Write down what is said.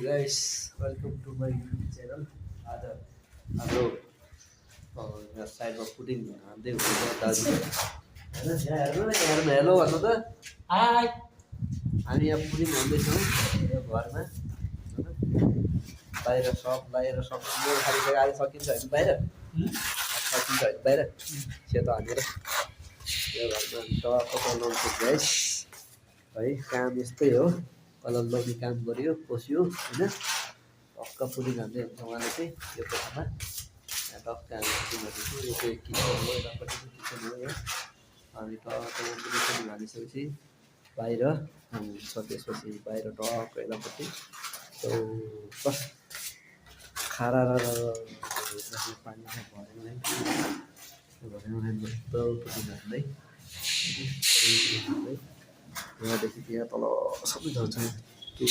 guys, welcome to my YouTube channel. आज हाम्रो यहाँ साइडमा पुडिङ हान्दै हुनुहुन्छ दाजु होइन यहाँ हेर्नु न यहाँ हेर्नु हेलो भन्नु त हाई हामी यहाँ पुडिङ हान्दैछौँ यो घरमा होइन बाहिर सब यो खाली जग्गा आज सकिन्छ होइन बाहिर सकिन्छ होइन बाहिर सेतो हानेर यो घरमा टक्क चलाउँछ गाइस है काम यस्तै हो कलर लगी काम गर्यो पस्यो होइन टक्क पुडिङ हान्दै हुन्छ उहाँले चाहिँ यो कोठामा यहाँ टक्क हामी पुडिङ हान्दैछौँ यो चाहिँ किचन हो यतापट्टि चाहिँ किचन हो यो अनि टक्क पुडिङ हालिसकेपछि बाहिर छ त्यसपछि बाहिर टक्क यतापट्टि बस खारा र पानी भरेन पुडिङ हान्दै यहाँदेखि त्यहाँ तल सबै झर्छ त्यो